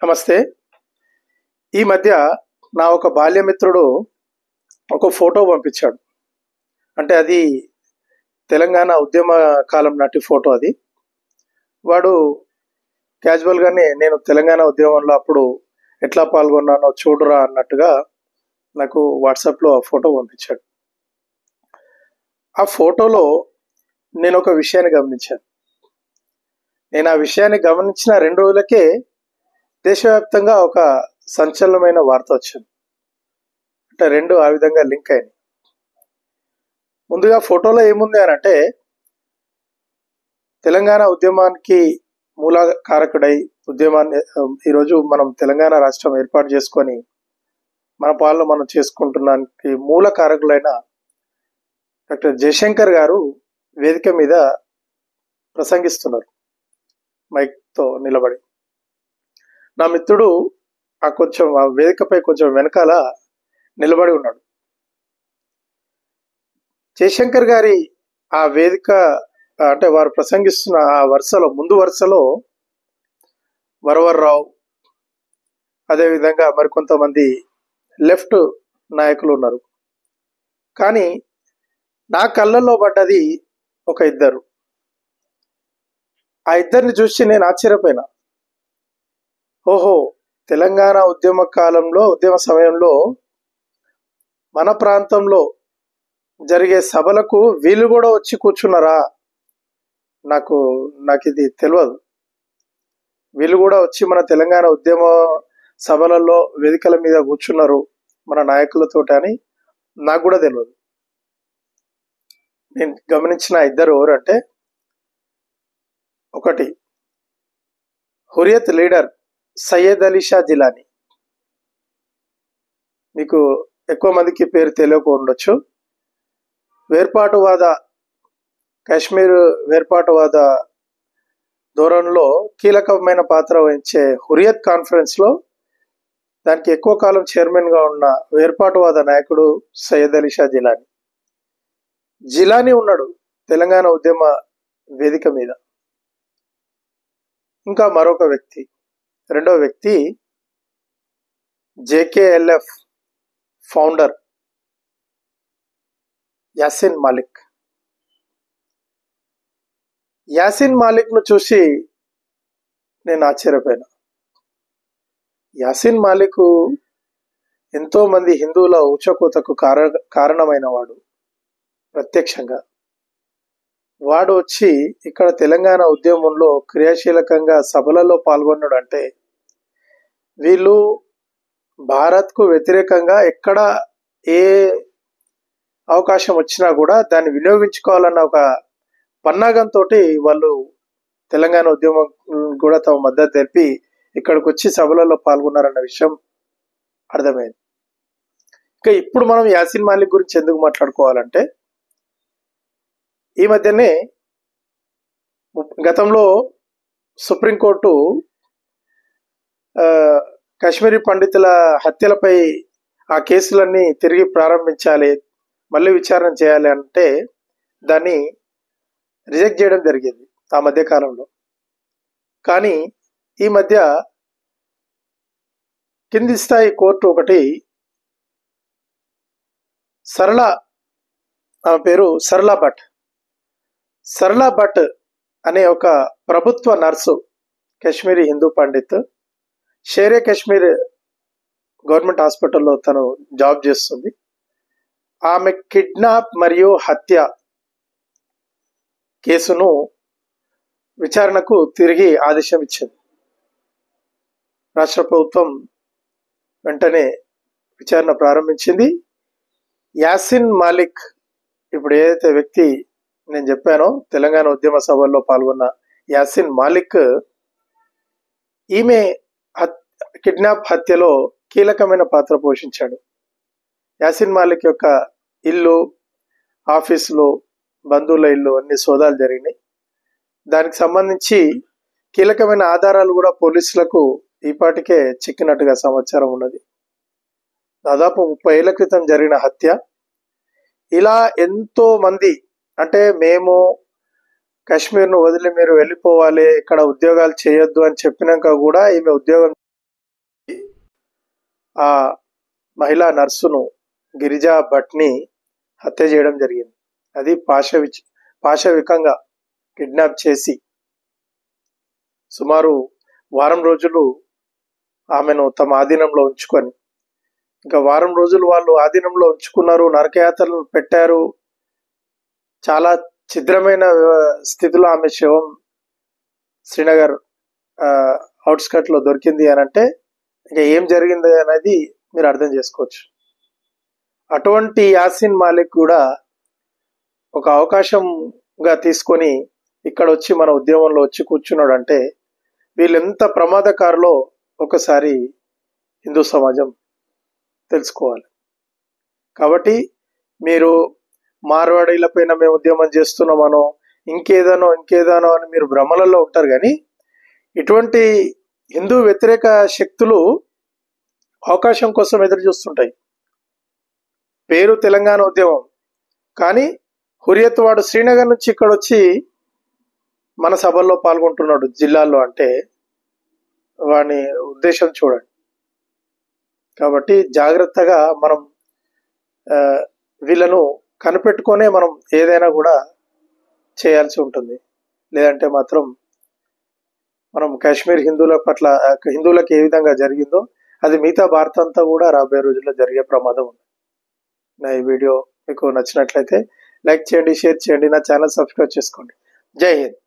నమస్తే. ఈ మధ్య నా ఒక బాల్యమిత్రుడు ఒక ఫోటో పంపించాడు. అంటే అది తెలంగాణ ఉద్యమ కాలం నాటి ఫోటో అది. వాడు క్యాజువల్గానే నేను తెలంగాణ ఉద్యమంలో అప్పుడు ఎట్లా పాల్గొన్నానో చూడురా అన్నట్టుగా నాకు వాట్సాప్లో ఆ ఫోటో పంపించాడు. ఆ ఫోటోలో నేను ఒక విషయాన్ని గమనించాను. నేను ఆ విషయాన్ని గమనించిన 2 రోజులకే దేశవ్యాప్తంగా ఒక సంచలనమైన వార్త వచ్చింది. అంటే 2 ఆ విధంగా లింక్ అయింది. ముందుగా ఫోటోలో ఏముంది అని అంటే, తెలంగాణ ఉద్యమానికి మూల కారకుడై ఉద్యమాన్ని ఈరోజు మనం తెలంగాణ రాష్ట్రం ఏర్పాటు చేసుకొని మన పాలన మనం చేసుకుంటున్నానికి మూల కారకులైన డాక్టర్ జయశంకర్ గారు వేదిక మీద ప్రసంగిస్తున్నారు మైక్తో నిలబడి. నా మిత్రుడు ఆ వేదికపై కొంచెం వెనకాల నిలబడి ఉన్నాడు. జయశంకర్ గారి ఆ వేదిక అంటే వారు ప్రసంగిస్తున్న ఆ వరుసలో ముందు వరుసలో వరవర్రావు, అదేవిధంగా మరికొంతమంది లెఫ్ట్ నాయకులు ఉన్నారు. కానీ నా కళ్ళల్లో పడ్డది ఒక ఇద్దరు. ఆ ఇద్దరిని చూసి నేను ఆశ్చర్యపోయినా. ఓహో, తెలంగాణ ఉద్యమ సమయంలో మన ప్రాంతంలో జరిగే సభలకు వీళ్ళు కూడా వచ్చి కూర్చున్నారా? నాకు ఇది తెలియదు. వీళ్ళు కూడా వచ్చి మన తెలంగాణ ఉద్యమ సభలలో వేదికల మీద కూర్చున్నారు మన నాయకులతో అని నాకు కూడా తెలియదు. నేను గమనించిన ఇద్దరు ఎవరంటే, ఒకటి హురియత్ లీడర్ సయ్యద్ అలీ షా జిలానీ. మీకు ఎక్కువ మందికి పేరు తెలియకపోవచ్చు. కాశ్మీర్ వేర్పాటువాద ధోరణిలో కీలకమైన పాత్ర వహించే హురియత్ కాన్ఫరెన్స్ లో దానికి ఎక్కువ కాలం చైర్మన్ గా ఉన్న వేర్పాటువాద నాయకుడు సయ్యద్ అలీ షా జిలానీ. జిలానీ ఉన్నాడు తెలంగాణ ఉద్యమ వేదిక మీద. ఇంకా మరొక వ్యక్తి, రెండవ వ్యక్తి జేకేఎల్ఎఫ్ ఫౌండర్ యాసిన్ మాలిక్. యాసిన్ మాలిక్ ను చూసి నేను ఆశ్చర్యపోయినా. యాసిన్ మాలిక్ ఎంతో మంది హిందువుల ఊచకోతకు కారణమైన వాడు. ప్రత్యక్షంగా వాడు వచ్చి ఇక్కడ తెలంగాణ ఉద్యమంలో క్రియాశీలకంగా సభలలో పాల్గొన్నాడు అంటే, వీళ్ళు భారత్కు వ్యతిరేకంగా ఎక్కడ ఏ అవకాశం వచ్చినా కూడా దాన్ని వినియోగించుకోవాలన్న ఒక పన్నాగంతో వాళ్ళు తెలంగాణ ఉద్యమం కూడా తమ మద్దతు తెలిపి ఇక్కడికి వచ్చి సభలలో పాల్గొన్నారన్న విషయం అర్థమైంది. ఇంకా ఇప్పుడు మనం యాసిన్ మాలిక్ గురించి ఎందుకు మాట్లాడుకోవాలంటే, ఈ మధ్యనే గతంలో సుప్రీంకోర్టు కాశ్మీరీ పండితుల హత్యలపై ఆ కేసులన్నీ తిరిగి ప్రారంభించాలి, మళ్ళీ విచారణ చేయాలి అంటే దాన్ని రిజెక్ట్ చేయడం జరిగింది ఆ మధ్య కాలంలో. కానీ ఈ మధ్య కింది స్థాయి కోర్టు ఒకటి ఆమె పేరు సరళ భట్ అనే ఒక ప్రభుత్వ నర్సు, కాశ్మీరీ హిందూ పండిత్, షేరే కాశ్మీర్ గవర్నమెంట్ హాస్పిటల్లో తను జాబ్ చేస్తుంది. ఆమె కిడ్నాప్ మరియు హత్య కేసును విచారణకు తిరిగి ఆదేశం ఇచ్చింది. రాష్ట్ర ప్రభుత్వం వెంటనే విచారణ ప్రారంభించింది. యాసిన్ మాలిక్, ఇప్పుడు ఏదైతే వ్యక్తి నేను చెప్పానో తెలంగాణ ఉద్యమ సభల్లో పాల్గొన్న యాసిన్ మాలిక్, ఈమె కిడ్నాప్ హత్యలో కీలకమైన పాత్ర పోషించాడు. యాసిన్ మాలిక్ యొక్క ఇల్లు, ఆఫీసులు, బంధువుల ఇల్లు అన్ని సోదాలు జరిగినాయి. దానికి సంబంధించి కీలకమైన ఆధారాలు కూడా పోలీసులకు ఈపాటికే చిక్కినట్టుగా సమాచారం ఉన్నది. దాదాపు 30 ఏళ్ల క్రితం జరిగిన హత్య. ఇలా ఎంతో మంది, అంటే మేము కాశ్మీర్ను వదిలి మీరు వెళ్ళిపోవాలి, ఇక్కడ ఉద్యోగాలు చేయొద్దు అని చెప్పినాక కూడా ఈమె ఉద్యోగం ఆ మహిళా నర్సును గిరిజా భట్ని హత్య చేయడం జరిగింది. అది పాశవికంగా కిడ్నాప్ చేసి సుమారు వారం రోజులు ఆమెను తమ ఆధీనంలో ఉంచుకొని, ఇంకా వారం రోజులు వాళ్ళు ఆధీనంలో ఉంచుకున్నారు, నరకయాతనలు పెట్టారు. చాలా ఛిద్రమైన స్థితిలో ఆమె శవం శ్రీనగర్ అవుట్స్కట్ లో దొరికింది అని అంటే ఇంకా ఏం జరిగింది అనేది మీరు అర్థం చేసుకోవచ్చు. అటువంటి యాసిన్ మాలిక్ కూడా ఒక అవకాశంగా తీసుకొని ఇక్కడ వచ్చి మన ఉద్యమంలో వచ్చి కూర్చున్నాడు అంటే వీళ్ళు ఎంత ప్రమాదకారులో ఒకసారి హిందూ సమాజం తెలుసుకోవాలి. కాబట్టి మీరు మార్వాడీల పైన మేము ఉద్యమం చేస్తున్నామనో ఇంకేదనో అని మీరు భ్రమలలో ఉంటారు. కానీ ఇటువంటి హిందూ వ్యతిరేక శక్తులు అవకాశం కోసం ఎదురు చూస్తుంటాయి. పేరు తెలంగాణ ఉద్యమం, కానీ హురియత్ వాడు శ్రీనగర్ నుంచి ఇక్కడ వచ్చి మన సభల్లో పాల్గొంటున్నాడు జిల్లాల్లో అంటే వాని ఉద్దేశం చూడండి. కాబట్టి జాగ్రత్తగా మనం వీళ్ళను కనిపెట్టుకొనే మనం ఏదైనా కూడా చేయాల్సి ఉంటుంది. లేదంటే మాత్రం మనం కాశ్మీర్ హిందువులకు ఏ విధంగా జరిగిందో అది మిగతా భారత్ అంతా కూడా రాబోయే రోజుల్లో జరిగే ప్రమాదం ఉంది. నా ఈ వీడియో మీకు నచ్చినట్లయితే లైక్ చేయండి, షేర్ చేయండి, నా ఛానల్ సబ్స్క్రైబ్ చేసుకోండి. జై హింద్.